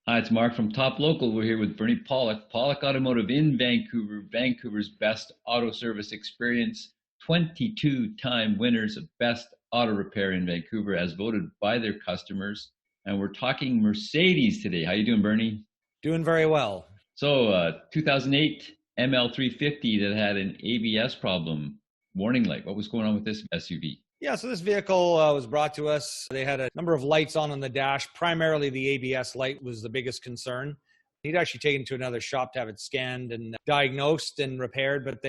Hi, it's Mark from Top Local. We're here with Bernie Pawlik, Pawlik Automotive in Vancouver, Vancouver's best auto service experience, 22-time winners of Best Auto Repair in Vancouver as voted by their customers. And we're talking Mercedes today. How you doing, Bernie? Doing very well. So, 2008 ML350 that had an ABS problem, warning light. What was going on with this SUV? Yeah, so this vehicle was brought to us. They had a number of lights on the dash. Primarily the ABS light was the biggest concern. He'd actually taken to another shop to have it scanned and diagnosed and repaired, but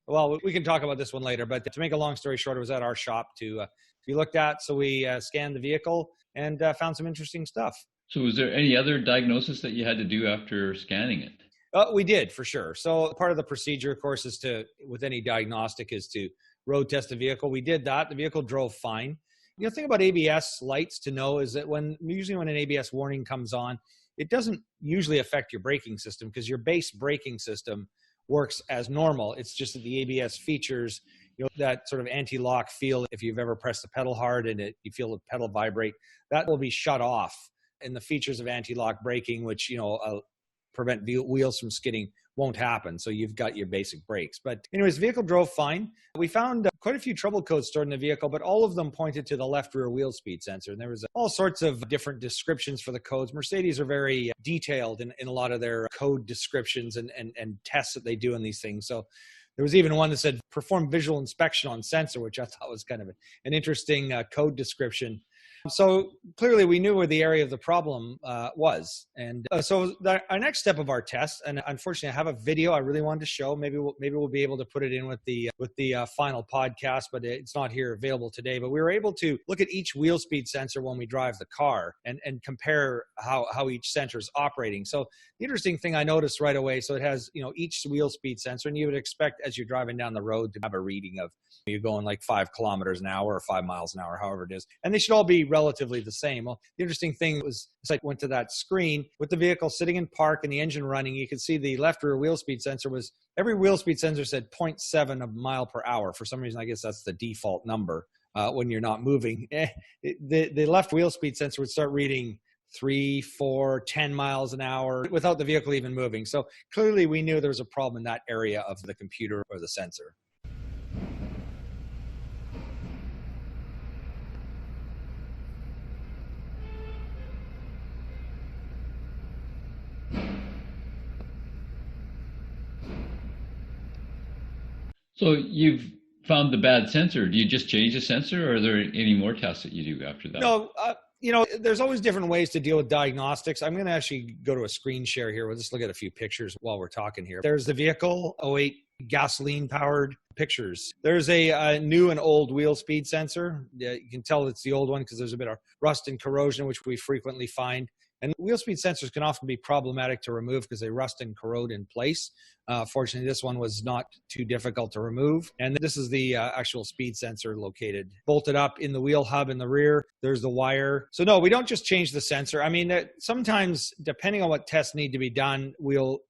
well, we can talk about this one later, but to make a long story short, it was at our shop to be looked at. So we scanned the vehicle and found some interesting stuff. So was there any other diagnosis that you had to do after scanning it? We did, for sure. So part of the procedure, of course, with any diagnostic is to road test the vehicle. We did that. The vehicle drove fine. The thing about ABS lights to know is that usually when an ABS warning comes on, it doesn't usually affect your braking system because your base braking system works as normal. It's just that the ABS features, that sort of anti-lock feel. If you've ever pressed the pedal hard and you feel the pedal vibrate, that will be shut off. And the features of anti-lock braking, which, prevent wheels from skidding, won't happen. So you've got your basic brakes. But anyways, the vehicle drove fine. We found quite a few trouble codes stored in the vehicle, but all of them pointed to the left rear wheel speed sensor. And there was all sorts of different descriptions for the codes. Mercedes are very detailed in a lot of their code descriptions and tests that they do in these things. So there was even one that said perform visual inspection on sensor, which I thought was kind of an interesting code description. So clearly we knew where the area of the problem was. And so our next step of our test, and unfortunately I have a video I really wanted to show. Maybe we'll be able to put it in with the final podcast, but it's not here available today. But we were able to look at each wheel speed sensor when we drive the car and compare how each sensor is operating. So the interesting thing I noticed right away, so it has, each wheel speed sensor, and you would expect as you're driving down the road to have a reading of you're going like 5 kilometers an hour or 5 miles an hour, however it is. And they should all be relatively the same. Well, the interesting thing was, as I went to that screen with the vehicle sitting in park and the engine running, you could see the left rear wheel speed sensor every wheel speed sensor said 0.7 of mile per hour. For some reason, I guess that's the default number when you're not moving. The left wheel speed sensor would start reading 3, 4, 10 miles an hour without the vehicle even moving. So clearly we knew there was a problem in that area of the computer or the sensor. So you've found the bad sensor. Do you just change the sensor, or are there any more tests that you do after that? No, there's always different ways to deal with diagnostics. I'm going to actually go to a screen share here. We'll just look at a few pictures while we're talking here. There's the vehicle, '08 gasoline-powered pictures. There's a new and old wheel speed sensor. You can tell it's the old one because there's a bit of rust and corrosion, which we frequently find. And wheel speed sensors can often be problematic to remove because they rust and corrode in place. Fortunately, this one was not too difficult to remove. And this is the actual speed sensor located, bolted up in the wheel hub in the rear. There's the wire. So no, we don't just change the sensor. I mean, sometimes depending on what tests need to be done,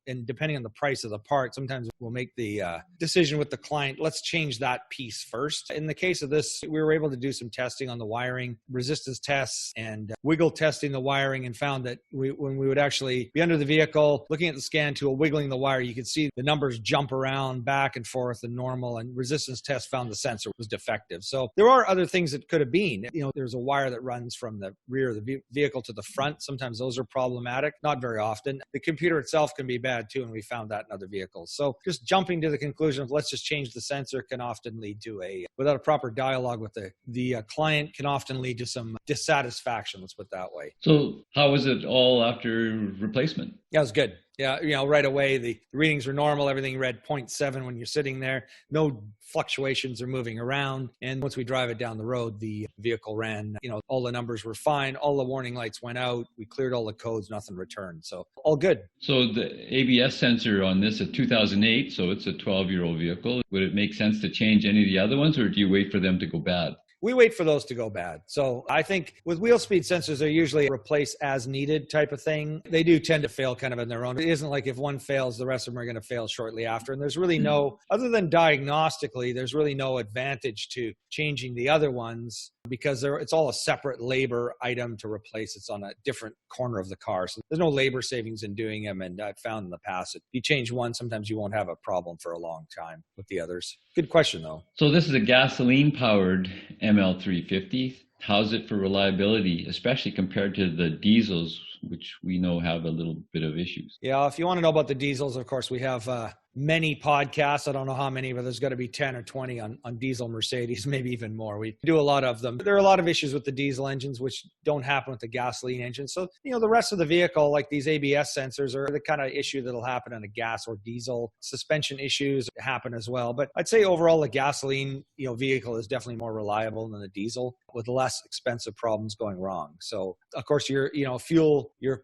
and depending on the price of the part, sometimes we'll make the decision with the client, let's change that piece first. In the case of this, we were able to do some testing on the wiring, resistance tests, and wiggle testing the wiring, and found that when we would actually be under the vehicle, looking at the scan tool, wiggling the wire, you could see the numbers jump around back and forth and normal, and resistance test found the sensor was defective. So there are other things that could have been. There's a wire that runs from the rear of the vehicle to the front. Sometimes those are problematic, not very often. The computer itself can be bad too, and we found that in other vehicles. So just jumping to the conclusion of let's just change the sensor can often lead to without a proper dialogue with the client, can often lead to some dissatisfaction, let's put it that way. So how was it all after replacement? Yeah, it was good. Yeah, right away, the readings were normal. Everything read 0.7 when you're sitting there. No fluctuations are moving around. And once we drive it down the road, the vehicle ran, all the numbers were fine. All the warning lights went out. We cleared all the codes, nothing returned. So all good. So the ABS sensor on this, a 2008, so it's a 12-year-old vehicle. Would it make sense to change any of the other ones, or do you wait for them to go bad? we wait for those to go bad. So I think with wheel speed sensors, they're usually replace as needed type of thing. They do tend to fail kind of in their own. It isn't like if one fails, the rest of them are going to fail shortly after. And there's really no, other than diagnostically, there's really no advantage to changing the other ones because it's all a separate labor item to replace. It's on a different corner of the car. So there's no labor savings in doing them. And I've found in the past that if you change one, sometimes you won't have a problem for a long time with the others. Good question, though. So this is a gasoline-powered ML350. How's it for reliability, especially compared to the diesels, which we know have a little bit of issues? Yeah, if you want to know about the diesels, of course, we have many podcasts. I don't know how many, but there's got to be 10 or 20 on diesel Mercedes, maybe even more. We do a lot of them. There are a lot of issues with the diesel engines, which don't happen with the gasoline engine. So, the rest of the vehicle, like these ABS sensors, are the kind of issue that'll happen on a gas or diesel. Suspension issues happen as well. But I'd say overall, the gasoline, vehicle is definitely more reliable than the diesel with less expensive problems going wrong. So, of course, your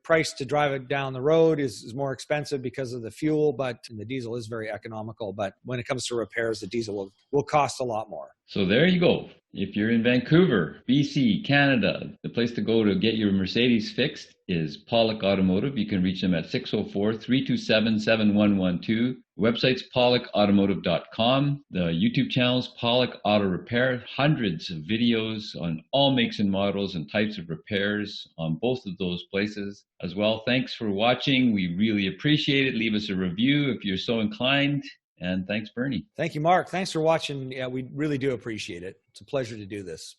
price to drive it down the road is more expensive because of the fuel, but the diesel is very economical. But when it comes to repairs, the diesel will cost a lot more. So there you go. If you're in Vancouver, BC, Canada, the place to go to get your Mercedes fixed is Pawlik Automotive. You can reach them at 604-327-7112. The website's pawlikautomotive.com. The YouTube channel's Pawlik Auto Repair. Hundreds of videos on all makes and models and types of repairs on both of those places as well. Thanks for watching. We really appreciate it. Leave us a review if you're so inclined. And thanks, Bernie. Thank you, Mark. Thanks for watching. Yeah, we really do appreciate it. It's a pleasure to do this.